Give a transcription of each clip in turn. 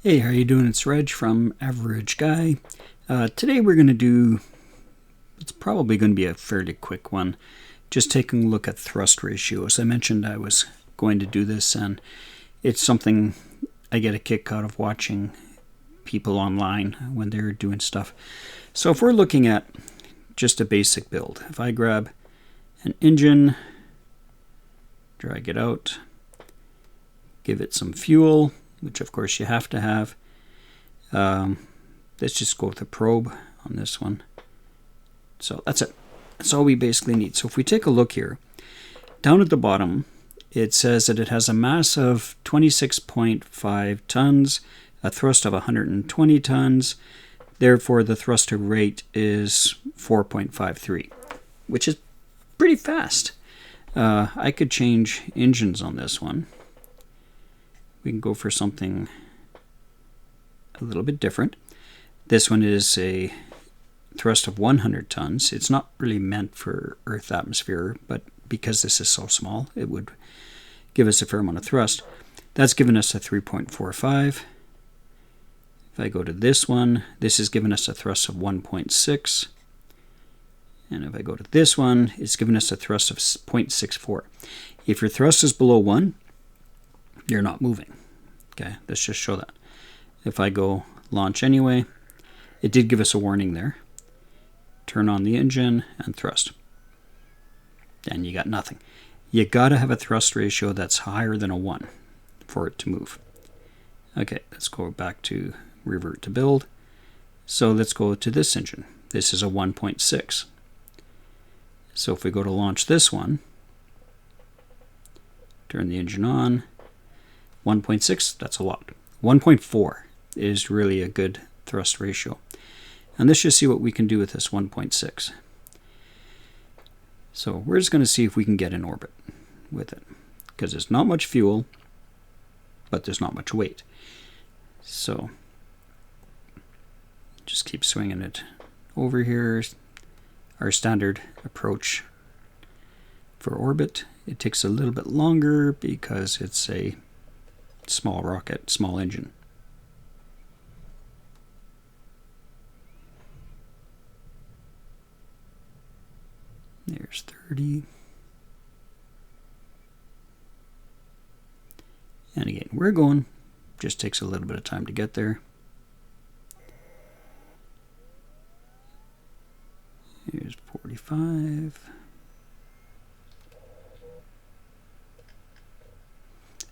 Hey, how you doing? It's Reg from Aver Reg Guy. Today we're going to do, it's probably going to be a fairly quick one, just taking a look at thrust ratios. I mentioned I was going to do this, and it's something I get a kick out of watching people online when they're doing stuff. So if we're looking at just a basic build, if I grab an engine, drag it out, give it some fuel, which of course you have to have. Let's just go with a probe on this one. So that's it. That's all we basically need. So if we take a look here, down at the bottom, it says that it has a mass of 26.5 tons, a thrust of 120 tons. Therefore, the thruster rate is 4.53, which is pretty fast. I could change engines on this one. We can go for something a little bit different. This one is a thrust of 100 tons. It's not really meant for Earth atmosphere, but because this is so small, it would give us a fair amount of thrust. That's given us a 3.45. If I go to this one, this is giving us a thrust of 1.6. And if I go to this one, it's giving us a thrust of 0.64. If your thrust is below 1, you're not moving. Okay, let's just show that. If I go launch anyway, it did give us a warning there. Turn on the engine and thrust. And you got nothing. You got to have a thrust ratio that's higher than a 1 for it to move. Okay, let's go back to revert to build. So let's go to this engine. This is a 1.6. So if we go to launch this one, turn the engine on, 1.6, that's a lot. 1.4 is really a good thrust ratio. And let's just see what we can do with this 1.6. So we're just going to see if we can get in orbit with it, because there's not much fuel, but there's not much weight. So just keep swinging it over here. Our standard approach for orbit. It takes a little bit longer because it's a small rocket, small engine. There's 30. And again, we're going. Just takes a little bit of time to get there. Here's 45.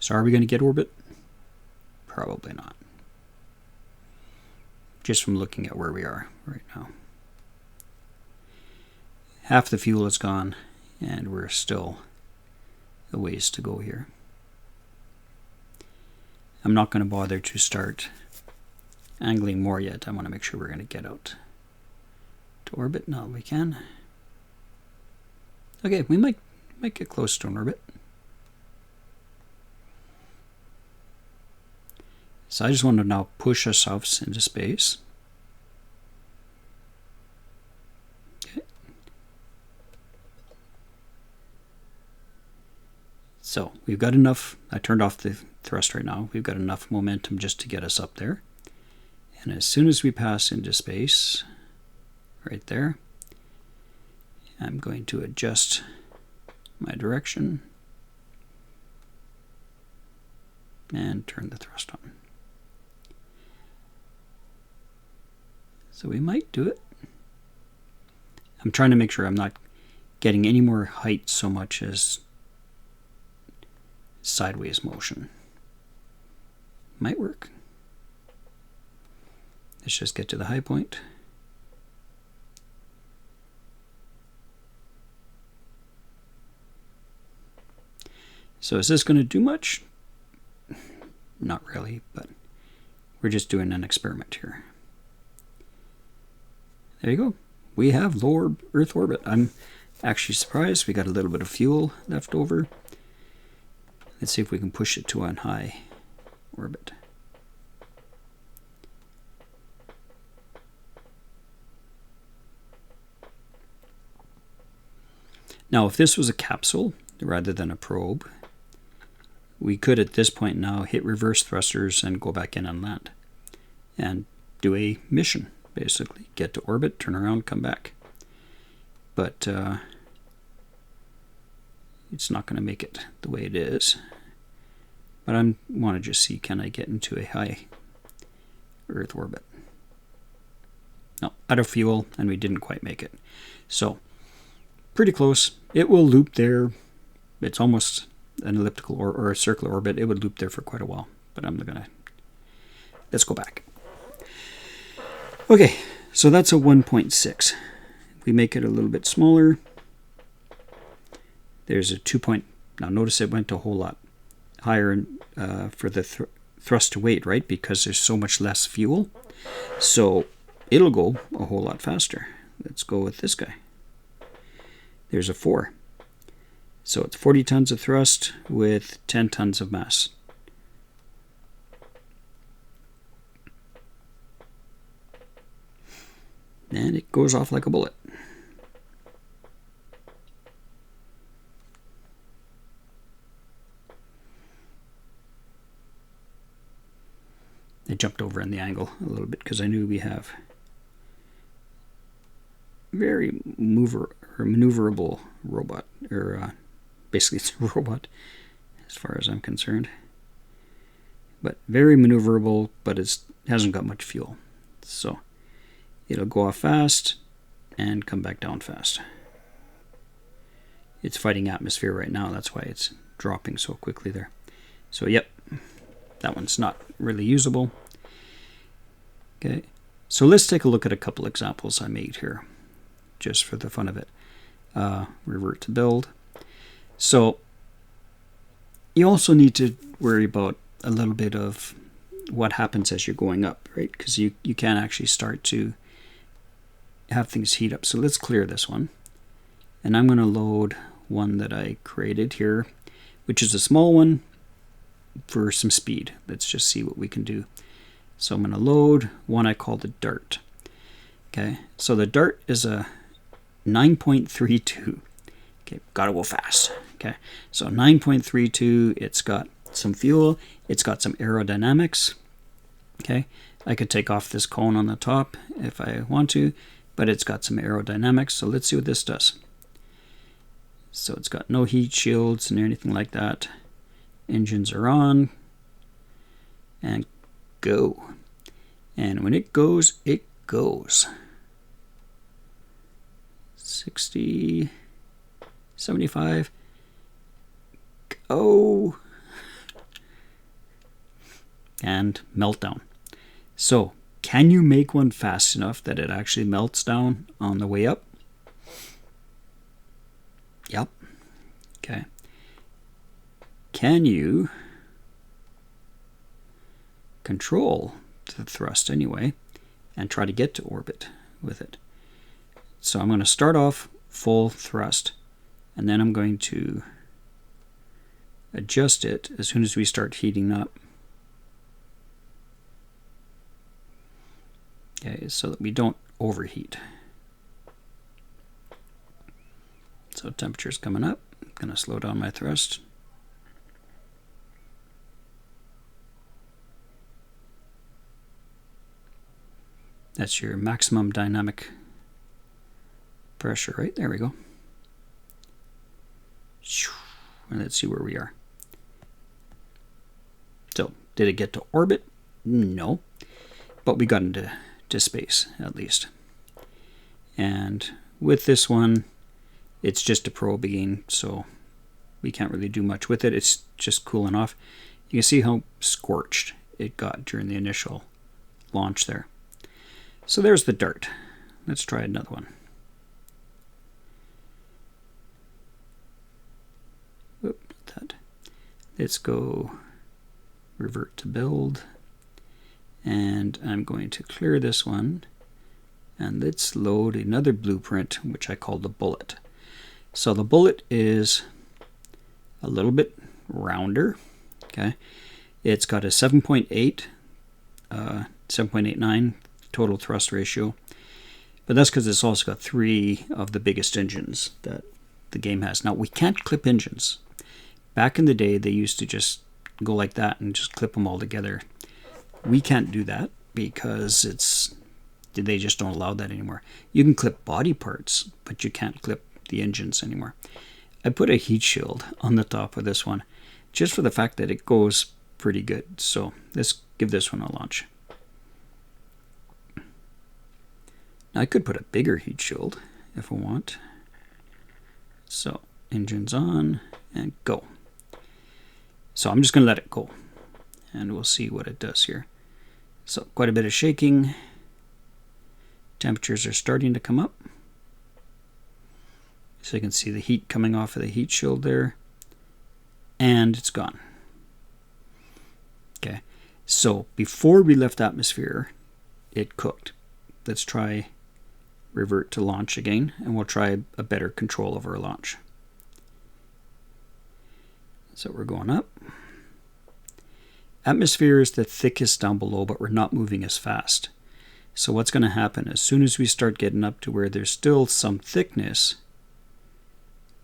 So are we going to get orbit? Probably not. Just from looking at where we are right now. Half the fuel is gone, and we're still a ways to go here. I'm not going to bother to start angling more yet. I want to make sure we're going to get out to orbit. Now we can. Okay, we might get close to an orbit. So I just want to now push ourselves into space. Okay. So we've got enough. I turned off the thrust right now. We've got enough momentum just to get us up there. And as soon as we pass into space, right there, I'm going to adjust my direction and turn the thrust on. So we might do it. I'm trying to make sure I'm not getting any more height so much as sideways motion. Might work. Let's just get to the high point. So is this going to do much? Not really, but we're just doing an experiment here. There you go. We have low Earth orbit. I'm actually surprised. We got a little bit of fuel left over. Let's see if we can push it to a high orbit. Now, if this was a capsule rather than a probe, we could at this point now hit reverse thrusters and go back in and land. and do a mission, basically. Get to orbit, turn around, come back. But it's not going to make it the way it is. But I want to just see, can I get into a high Earth orbit? No, out of fuel, and we didn't quite make it. So, pretty close. It will loop there. It's almost an elliptical or a circular orbit. It would loop there for quite a while. But I'm going to... Let's go back. Okay, so that's a 1.6. If we make it a little bit smaller, there's a 2. Now notice it went a whole lot higher for the thrust to weight, right? Because there's so much less fuel. So it'll go a whole lot faster. Let's go with this guy. There's a 4. So it's 40 tons of thrust with 10 tons of mass. And it goes off like a bullet. I jumped over in the angle a little bit because I knew we have very maneuverable robot, or basically it's a robot as far as I'm concerned. But very maneuverable, but it hasn't got much fuel. So it'll go off fast and come back down fast. It's fighting atmosphere right now, that's why it's dropping so quickly there. So yep, that one's not really usable. Okay, so let's take a look at a couple examples I made here, just for the fun of it. Revert to build. So you also need to worry about a little bit of what happens as you're going up, right? Because you can actually start to have things heat up. So let's clear this one. And I'm going to load one that I created here, which is a small one for some speed. Let's just see what we can do. So I'm going to load one I call the Dart. Okay, so the Dart is a 9.32. Okay, gotta go fast. Okay, so 9.32, it's got some fuel, it's got some aerodynamics. Okay, I could take off this cone on the top if I want to, but it's got some aerodynamics. So let's see what this does. So it's got no heat shields and anything like that. Engines are on. And go. And when it goes, it goes. 60, 75. Go. And meltdown. So, can you make one fast enough that it actually melts down on the way up? Yep. Okay. Can you control the thrust anyway and try to get to orbit with it? So I'm going to start off full thrust, and then I'm going to adjust it as soon as we start heating up. Okay, so that we don't overheat. So temperature's coming up. I'm going to slow down my thrust. That's your maximum dynamic pressure, right? There we go. And let's see where we are. So, did it get to orbit? No. But we got into space, at least. And with this one, it's just a probe again, so we can't really do much with it. It's just cooling off. You can see how scorched it got during the initial launch there. So there's the Dart. Let's try another one. Oop, that. Let's go revert to build. And I'm going to clear this one. And let's load another blueprint, which I call the Bullet. So the Bullet is a little bit rounder. Okay, it's got a 7.89 total thrust ratio, but that's because it's also got 3 of the biggest engines that the game has. Now, we can't clip engines. Back in the day, they used to just go like that and just clip them all together. We can't do that. because they just don't allow that anymore. You can clip body parts, but you can't clip the engines anymore. I put a heat shield on the top of this one just for the fact that it goes pretty good. So let's give this one a launch. Now I could put a bigger heat shield if I want. So engines on and go. So I'm just going to let it go and we'll see what it does here. So quite a bit of shaking. Temperatures are starting to come up. So you can see the heat coming off of the heat shield there. And it's gone. Okay. So before we left atmosphere, it cooked. Let's try revert to launch again, and we'll try a better control of our launch. So we're going up. Atmosphere is the thickest down below, but we're not moving as fast. So what's going to happen as soon as we start getting up to where there's still some thickness,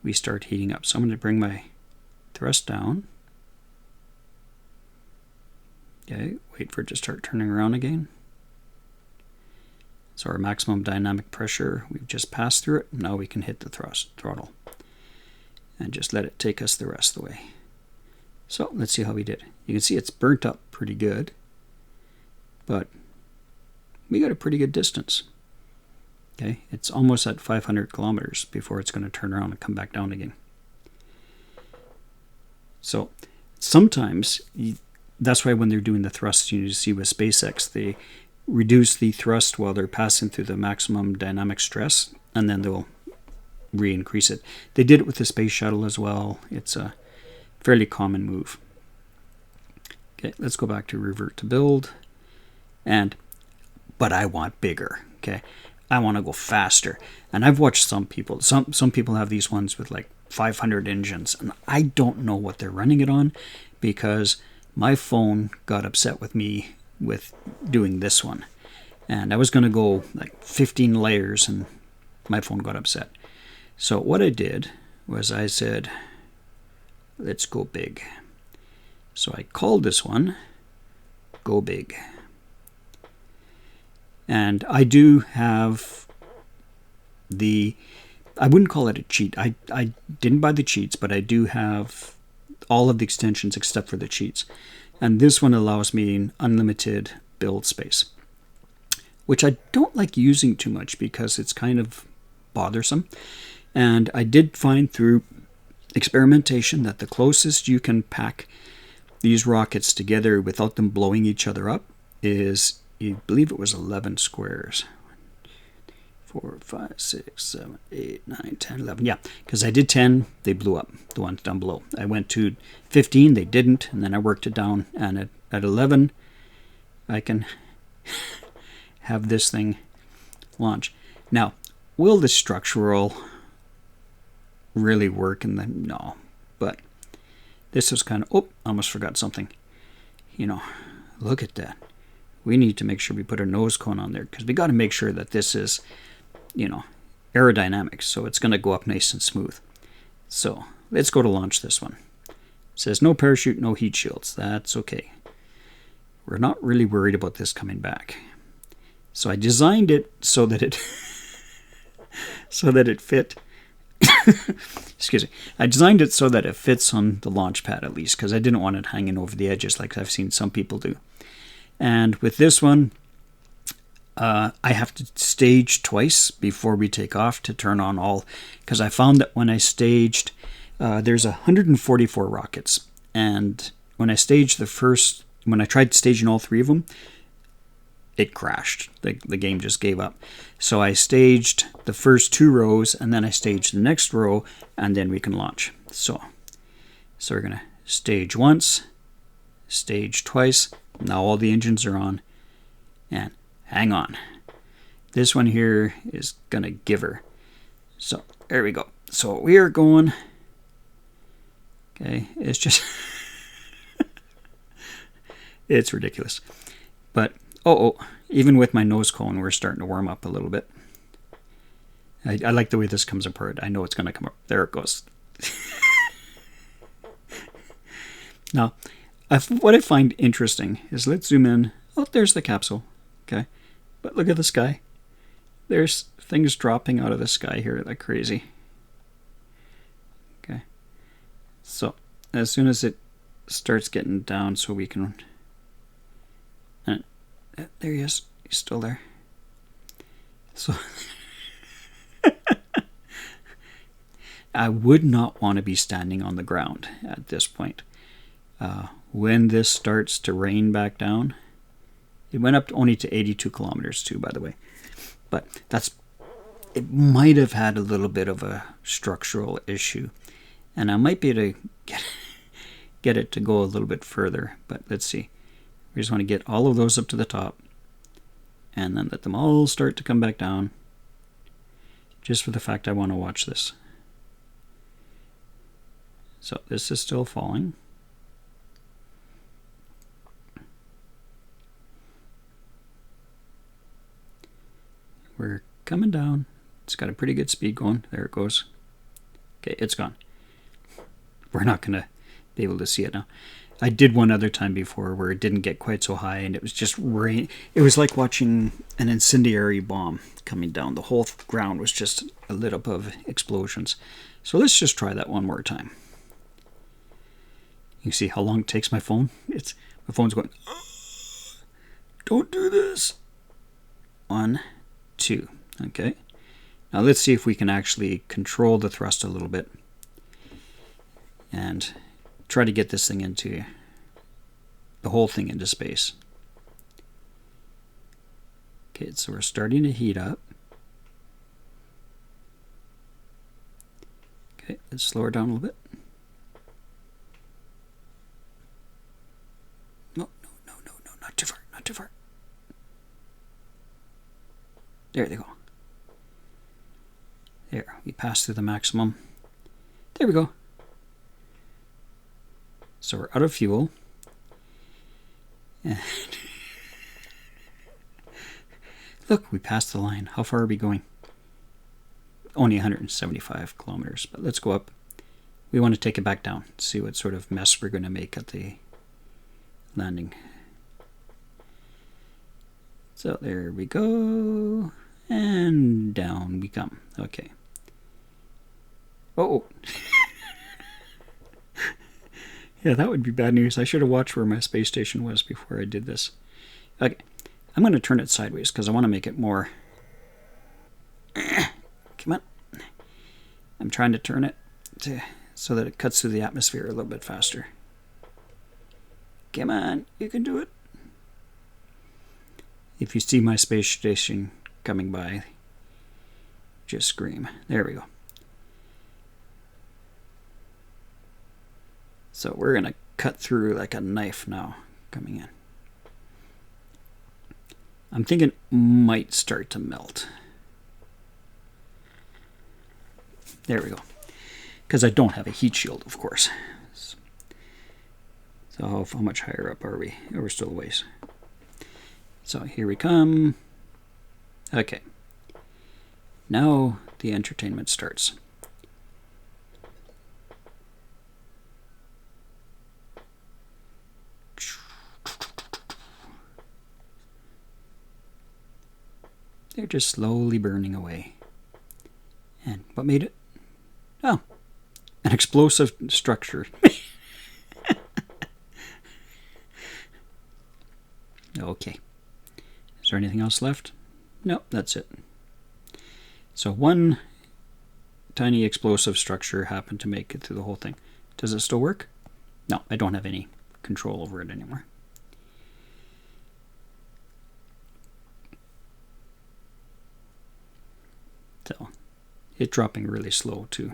we start heating up. So I'm going to bring my thrust down. Okay, wait for it to start turning around again. So our maximum dynamic pressure, we've just passed through it. Now we can hit the throttle and just let it take us the rest of the way. So let's see how we did. You can see it's burnt up pretty good, but we got a pretty good distance. Okay, it's almost at 500 kilometers before it's going to turn around and come back down again. So sometimes, that's why when they're doing the thrusts, you see with SpaceX, they reduce the thrust while they're passing through the maximum dynamic stress, and then they'll re-increase it. They did it with the space shuttle as well. It's a fairly common move. Okay, let's go back to revert to build. But I want bigger. Okay, I want to go faster. And I've watched some people have these ones with like 500 engines, and I don't know what they're running it on, because my phone got upset with me with doing this one. And I was going to go like 15 layers, and my phone got upset. So what I did was I said, let's go big. So I called this one Go Big. And I do have I wouldn't call it a cheat. I didn't buy the cheats, but I do have all of the extensions except for the cheats. And this one allows me an unlimited build space, which I don't like using too much because it's kind of bothersome. And I did find through experimentation that the closest you can pack these rockets together without them blowing each other up is, I believe it was 11 squares. 4, 5, 6, 7, 8, 9, 10, 11. Yeah, because I did 10, they blew up, the ones down below. I went to 15, they didn't, and then I worked it down. And at 11, I can have this thing launch. Now, will the structural really work in the... No, but this is kind of... Oh, I almost forgot something. You know, look at that. We need to make sure we put a nose cone on there, because we got to make sure that this is, you know, aerodynamics, so it's going to go up nice and smooth. So let's go to launch this one. It says no parachute, no heat shields. That's okay. We're not really worried about this coming back. So I designed it so that it fit. Excuse me. I designed it so that it fits on the launch pad at least, because I didn't want it hanging over the edges like I've seen some people do. And with this one, I have to stage twice before we take off to turn on all, because I found that when I staged, there's 144 rockets, and when I staged when I tried staging all 3 of them, it crashed. The game just gave up. So I staged the first 2 rows, and then I staged the next row, and then we can launch. So we're going to stage once, stage twice. Now all the engines are on, and hang on. This one here is going to give her. So there we go. So we are going. Okay, it's just... it's ridiculous. But, even with my nose cone, we're starting to warm up a little bit. I like the way this comes apart. I know it's going to come up. There it goes. Now, what I find interesting is, let's zoom in. Oh, there's the capsule. Okay, but look at the sky. There's things dropping out of the sky here like crazy. Okay, so as soon as it starts getting down, so we can... there he is. He's still there. So I would not want to be standing on the ground at this point. When this starts to rain back down, it went up only to 82 kilometers too, by the way. But it might have had a little bit of a structural issue. And I might be able to get it to go a little bit further. But let's see. We just want to get all of those up to the top. And then let them all start to come back down. Just for the fact I want to watch this. So this is still falling. We're coming down. It's got a pretty good speed going. There it goes. Okay, it's gone. We're not going to be able to see it now. I did one other time before where it didn't get quite so high and it was just rain. It was like watching an incendiary bomb coming down. The whole ground was just lit up of explosions. So let's just try that one more time. You see how long it takes my phone? My phone's going, don't do this. 1, 2. Okay. Now let's see if we can actually control the thrust a little bit and try to get this thing into the whole thing into space. Okay, so we're starting to heat up. Okay, let's slow her down a little bit. No, not too far, not too far. There they go. There, we passed through the maximum. There we go. So we're out of fuel. And look, we passed the line. How far are we going? Only 175 kilometers, but let's go up. We want to take it back down, see what sort of mess we're going to make at the landing. So there we go. And down we come. Okay. Oh. Yeah, that would be bad news. I should have watched where my space station was before I did this. Okay. I'm going to turn it sideways because I want to make it more... Come on. I'm trying to turn it so that it cuts through the atmosphere a little bit faster. Come on. You can do it. If you see my space station coming by, just scream. There we go. So we're going to cut through like a knife now coming in. I'm thinking it might start to melt. There we go. Because I don't have a heat shield, of course. So how much higher up are we? Oh, we're still a ways. So here we come. Okay. Now the entertainment starts. They're just slowly burning away. And what made it? Oh, an explosive structure. Okay. Is there anything else left? No, that's it. So one tiny explosive structure happened to make it through the whole thing. Does it still work? No, I don't have any control over it anymore. So it's dropping really slow too.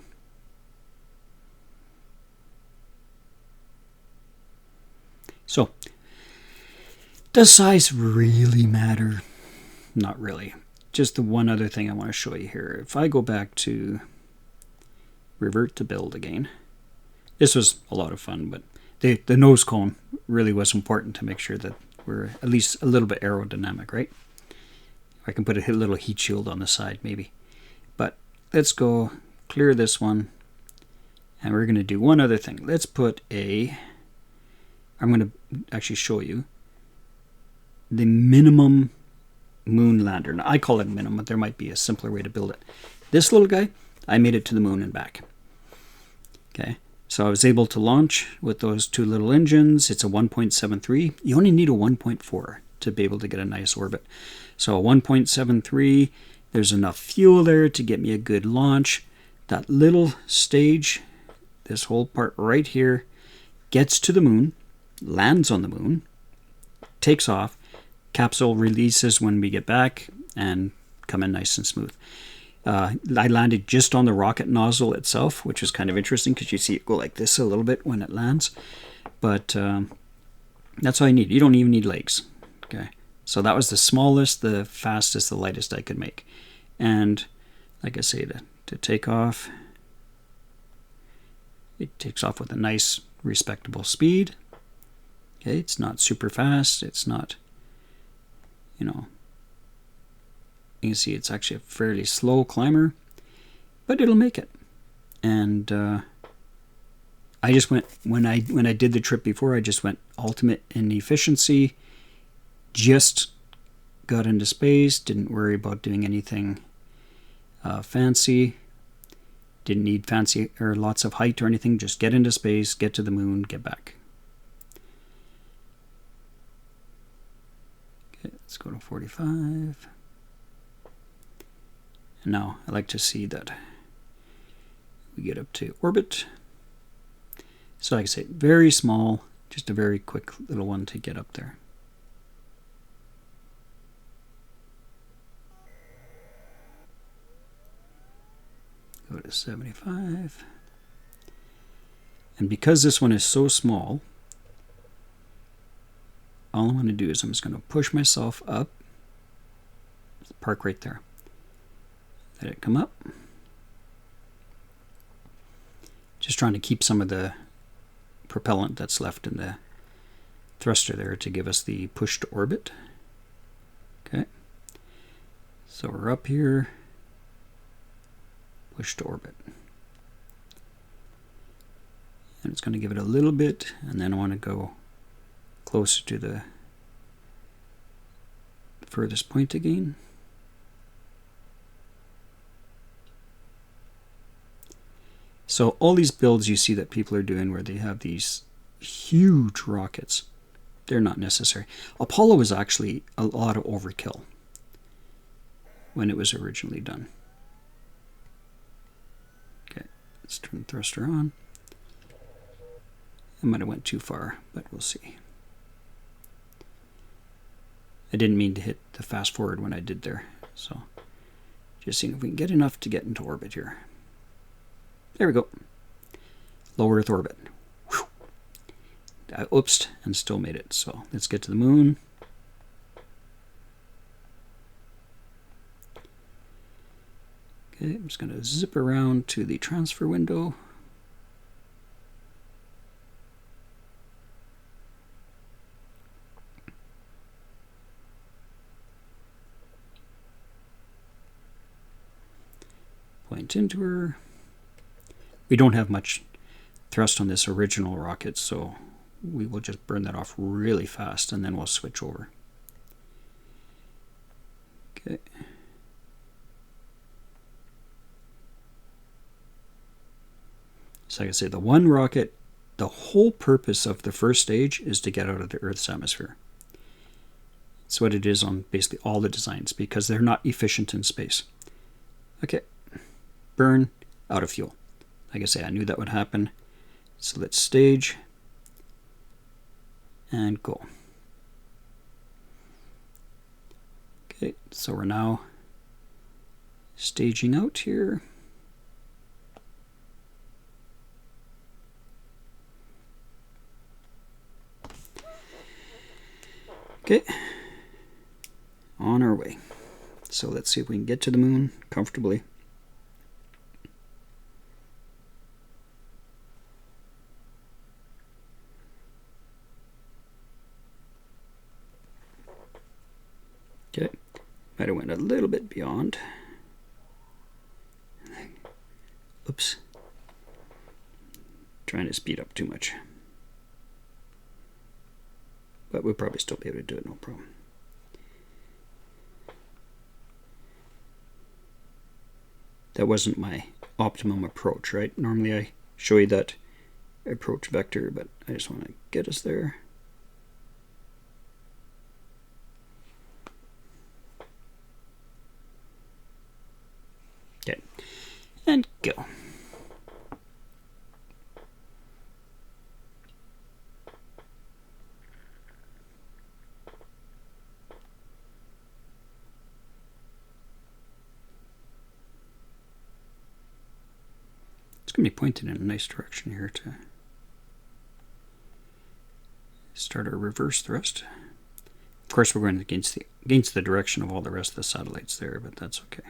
So does size really matter? Not really. Just the one other thing I want to show you here. If I go back to revert to build again, this was a lot of fun, but the nose cone really was important to make sure that we're at least a little bit aerodynamic, right? I can put a little heat shield on the side maybe. But let's go clear this one, and we're going to do one other thing. Let's put I'm going to actually show you the minimum moon lander. Now, I call it minimum, but there might be a simpler way to build it. This little guy, I made it to the moon and back. Okay, so I was able to launch with those two little engines. It's a 1.73. You only need a 1.4 to be able to get a nice orbit. So a 1.73, there's enough fuel there to get me a good launch. That little stage, this whole part right here, gets to the moon, lands on the moon, takes off, capsule releases when we get back, and come in nice and smooth. I landed just on the rocket nozzle itself, which is kind of interesting because you see it go like this a little bit when it lands. But that's all you need. You don't even need legs. Okay, so that was the smallest, the fastest, the lightest I could make. And like I say, to take off, it takes off with a nice, respectable speed. Okay, it's not super fast. It's not, you know, you can see it's actually a fairly slow climber, but it'll make it. And I just went, when I did the trip before, I just went ultimate in efficiency, just got into space, didn't worry about doing anything fancy, didn't need fancy or lots of height or anything, just get into space, get to the moon, get back. Okay, let's go to 45. And now I like to see that we get up to orbit. So like I say, very small, just a very quick little one to get up there. Go to 75. And because this one is so small, all I'm going to do is I'm just going to push myself up, park right there. Let it come up. Just trying to keep some of the propellant that's left in the thruster there to give us the push to orbit. Okay. So we're up here. Push to orbit. And it's going to give it a little bit, and then I want to go closer to the furthest point again. So all these builds you see that people are doing where they have these huge rockets, they're not necessary. Apollo was actually a lot of overkill when it was originally done. Okay, let's turn the thruster on. I might have went too far, but we'll see. I didn't mean to hit the fast forward when I did there, so just seeing if we can get enough to get into orbit here. There we go. Low Earth orbit. Whew. I oopsed and still made it. So let's get to the moon. Okay, I'm just going to zip around to the transfer window. Point into her. We don't have much thrust on this original rocket, so we will just burn that off really fast and then we'll switch over. Okay. So like I say, the one rocket, the whole purpose of the first stage is to get out of the Earth's atmosphere. It's what it is on basically all the designs because they're not efficient in space. Okay. Burn, out of fuel. Like I say, I knew that would happen. So let's stage and go. Okay, so we're now staging out here. Okay, on our way. So let's see if we can get to the moon comfortably. Okay, might have went a little bit beyond. Oops. Trying to speed up too much. But we'll probably still be able to do it, no problem. that wasn't my optimum approach, right? Normally I show you that approach vector, but I just want to get us there. Okay, and go. It's going to be pointed in a nice direction here to start our reverse thrust. Of course, we're going against the direction of all the rest of the satellites there, but that's okay.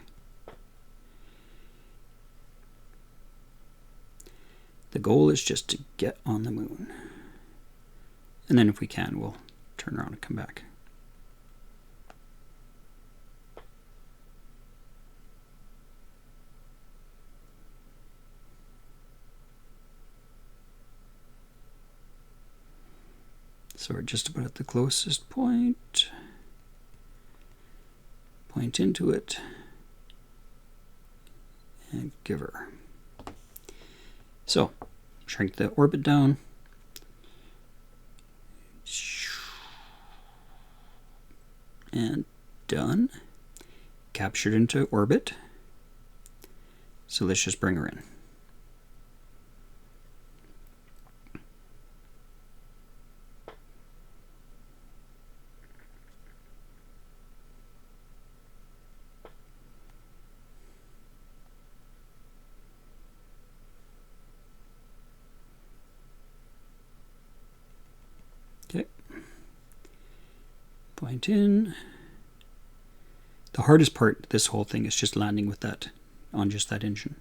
The goal is just to get on the moon. And then if we can, we'll turn around and come back. So we're just about at the closest point. Point into it. And give her. So, shrink the orbit down. And done. Captured into orbit. So let's just bring her in. Okay. Point in. The hardest part of this whole thing is just landing with that on just that engine.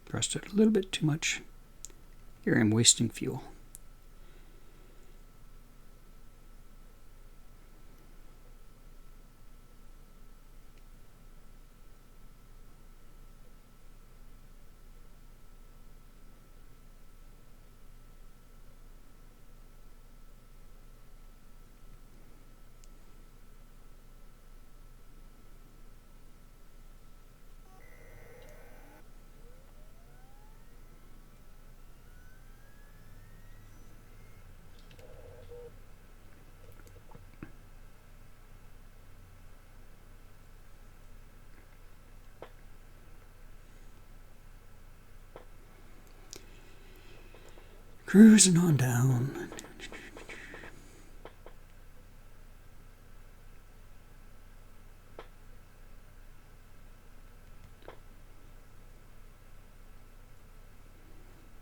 Pressed it a little bit too much. Here I'm wasting fuel. Cruising on down.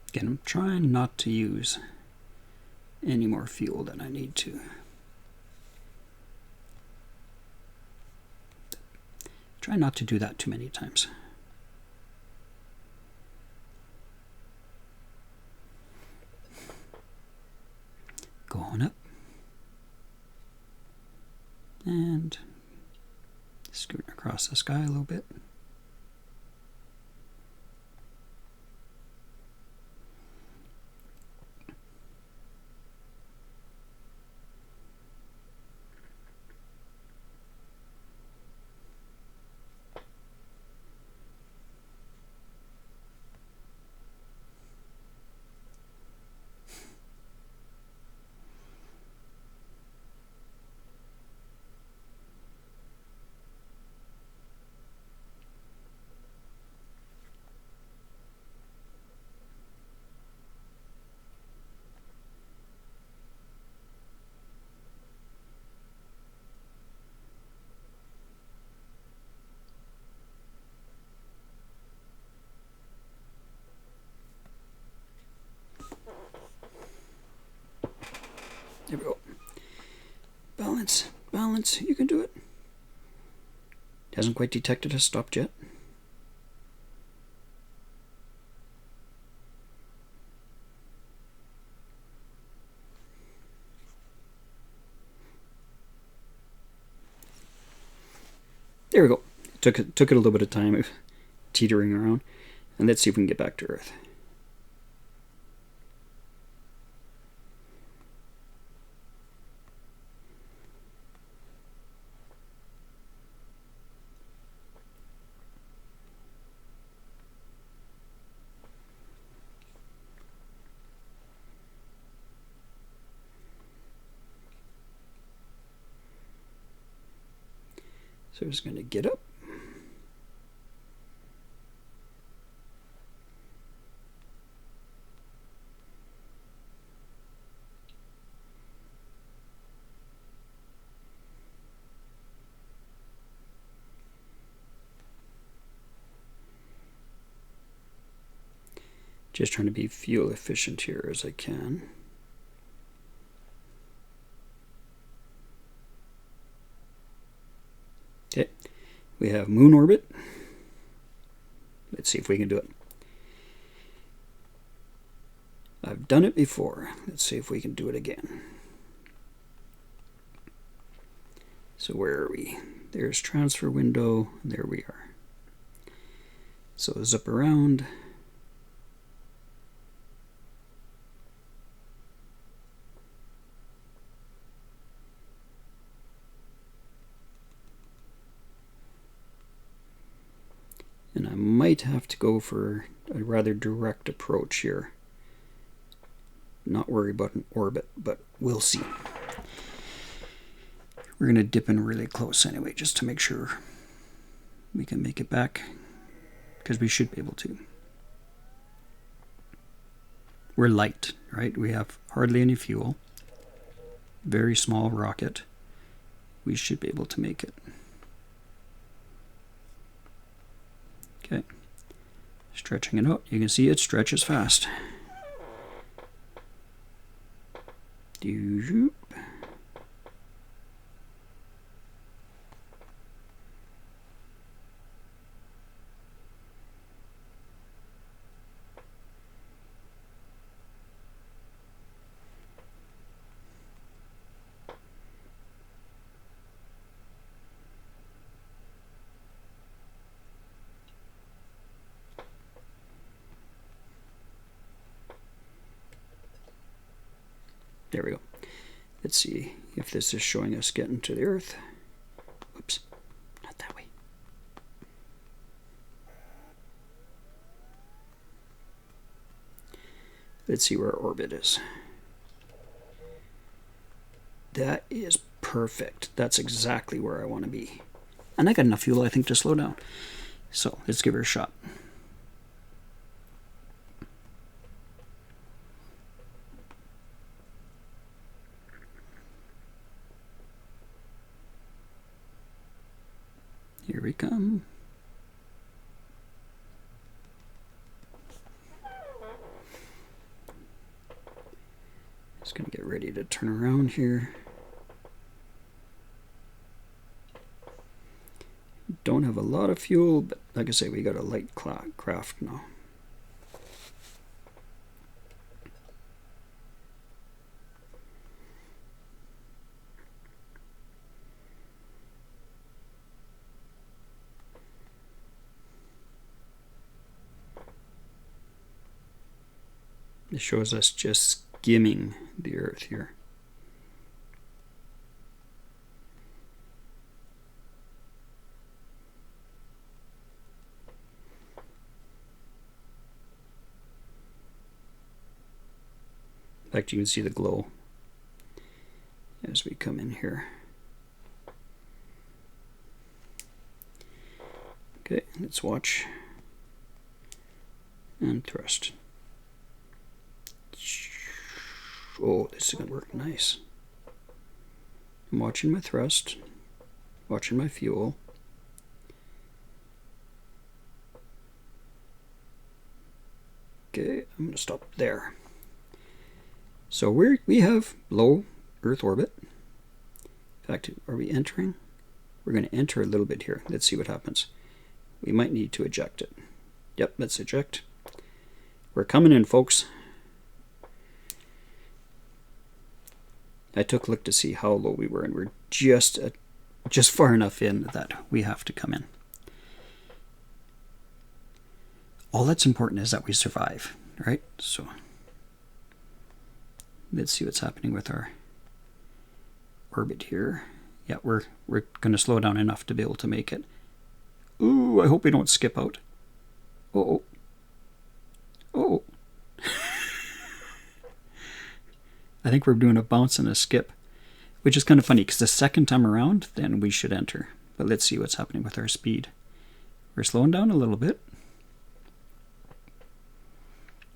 Again, I'm trying not to use any more fuel than I need to. Try not to do that too many times. Going up. And scooting across the sky a little bit. balance. Balance. You can do it. Hasn't quite detected us stopped yet. There we go. Took it a little bit of time of teetering around. And let's see if we can get back to Earth. So it's going to get up. Just trying to be fuel efficient here as I can. Okay, we have moon orbit. Let's see if we can do it. I've done it before. Let's see if we can do it again. So where are we? There's transfer window. There we are. So zip around. And I might have to go for a rather direct approach here. Not worry about an orbit, but we'll see. We're going to dip in really close anyway, just to make sure we can make it back, because we should be able to. We're light, right? We have hardly any fuel. Very small rocket. We should be able to make it. Okay, stretching it out. You can see it stretches fast. There we go. Let's see if this is showing us getting to the Earth. Whoops, not that way. Let's see where our orbit is. That is perfect. That's exactly where I want to be. And I got enough fuel, I think, to slow down. So let's give her a shot. Here we come. Just gonna get ready to turn around here. Don't have a lot of fuel, but like I say, we got a light craft now. It shows us just skimming the Earth here. In fact, you can see the glow as we come in here. Okay, let's watch and thrust. Oh, this is going to work nice. I'm watching my thrust, watching my fuel. Okay, I'm going to stop there. So we have low Earth orbit. In fact, are we entering? We're going to enter a little bit here. Let's see what happens. We might need to eject it. Yep, let's eject. We're coming in, folks. I took a look to see how low we were, and we're just far enough in that we have to come in. All that's important is that we survive, right? So let's see what's happening with our orbit here. Yeah, we're going to slow down enough to be able to make it. Ooh, I hope we don't skip out. Oh. Oh. I think we're doing a bounce and a skip, which is kind of funny because the second time around, then we should enter. But let's see what's happening with our speed. We're slowing down a little bit.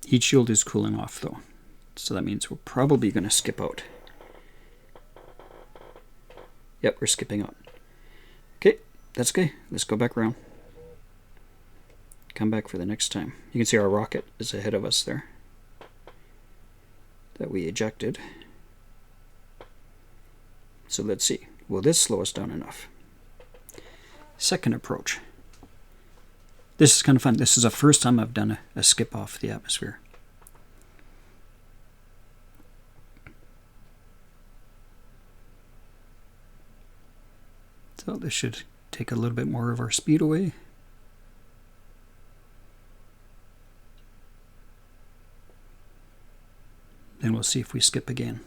Heat shield is cooling off though, so that means we're probably going to skip out. Yep, we're skipping out. Okay, that's okay. Let's go back around. Come back for the next time. You can see our rocket is ahead of us there that we ejected. So let's see. Will this slow us down enough? Second approach. This is kind of fun. This is the first time I've done a skip off the atmosphere. So this should take a little bit more of our speed away. Then we'll see if we skip again.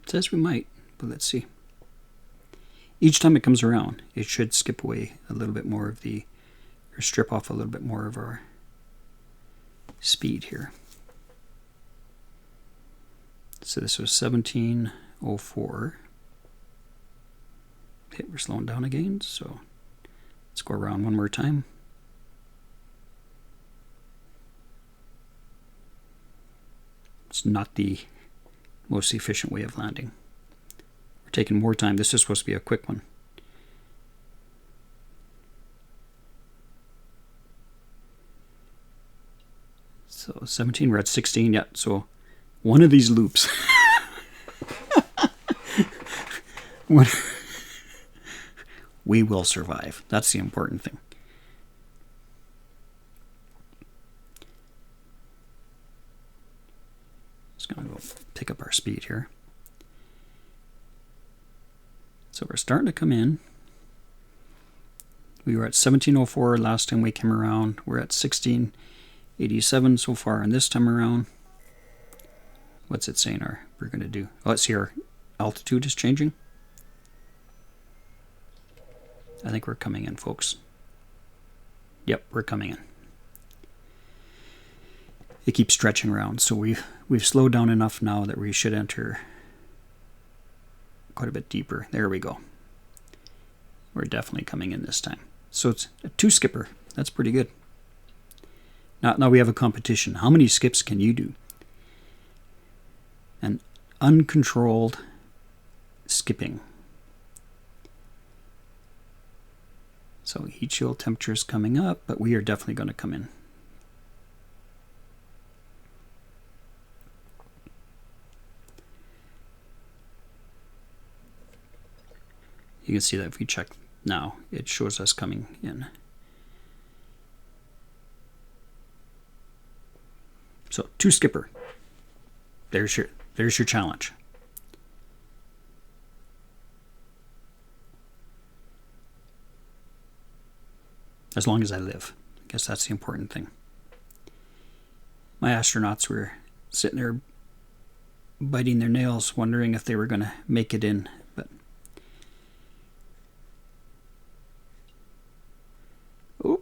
It says we might, but let's see. Each time it comes around, it should skip away a little bit more of the, or strip off a little bit more of our speed here. So this was 1704. Okay, we're slowing down again, so let's go around one more time. It's not the most efficient way of landing. We're taking more time. This is supposed to be a quick one. So 17, we're at 16 yet. So one of these loops. We will survive. That's the important thing. Just going to go pick up our speed here. So we're starting to come in. We were at 1704 last time we came around. We're at 1687 so far, and this time around, what's it saying we're going to do? Oh, let's see, our altitude is changing. I think we're coming in, folks. Yep, we're coming in. It keeps stretching around, so we've slowed down enough now that we should enter quite a bit deeper. There we go. We're definitely coming in this time. So it's a 2 skipper. That's pretty good. Now we have a competition. How many skips can you do? An uncontrolled skipping. So heat shield temperature is coming up, but we are definitely going to come in. You can see that if we check now, it shows us coming in. So 2 skipper. There's your challenge. As long as I live. I guess that's the important thing. My astronauts were sitting there biting their nails, wondering if they were going to make it in. But oh.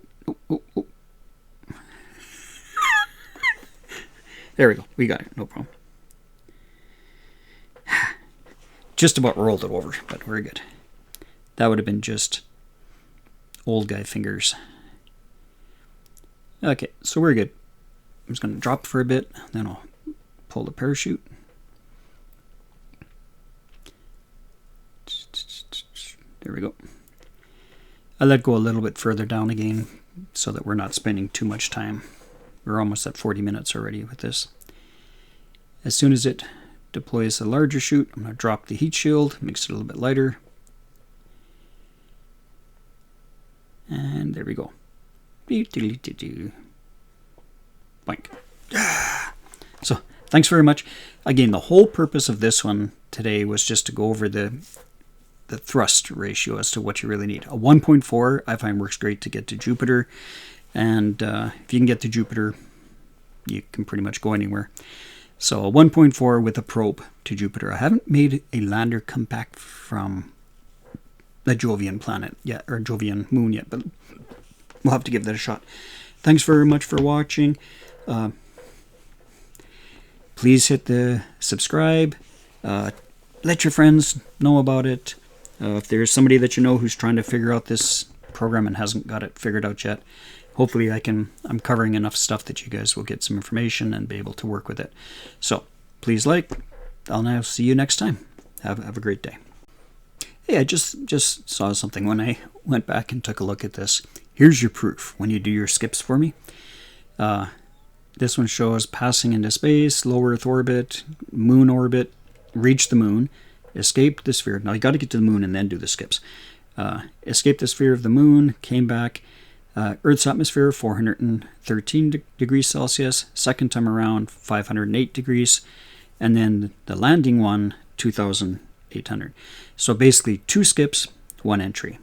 There we go. We got it. No problem. Just about rolled it over, but we're good. That would have been just old guy fingers. Okay, so we're good. I'm just going to drop for a bit, then I'll pull the parachute. There we go. I let go a little bit further down again so that we're not spending too much time. We're almost at 40 minutes already with this. As soon as it deploys a larger chute, I'm going to drop the heat shield, makes it a little bit lighter. And there we go. Boink. So, thanks very much. Again, the whole purpose of this one today was just to go over the thrust ratio as to what you really need. A 1.4 I find works great to get to Jupiter, and if you can get to Jupiter, you can pretty much go anywhere. So a 1.4 with a probe to Jupiter. I haven't made a lander come back from the Jovian planet yet, or Jovian moon yet, but we'll have to give that a shot. Thanks very much for watching. Please hit the subscribe. Let your friends know about it. If there's somebody that you know who's trying to figure out this program and hasn't got it figured out yet, hopefully I'm covering enough stuff that you guys will get some information and be able to work with it. So please like. I'll now see you next time. Have a great day. Hey, I just saw something when I went back and took a look at this. Here's your proof when you do your skips for me. This one shows passing into space, low Earth orbit, moon orbit, reach the moon, escaped the sphere. Now you got to get to the moon and then do the skips. Escaped the sphere of the moon, came back. Earth's atmosphere 413 degrees Celsius. Second time around 508 degrees, and then the landing one 2,800. So basically 2 skips, 1 entry.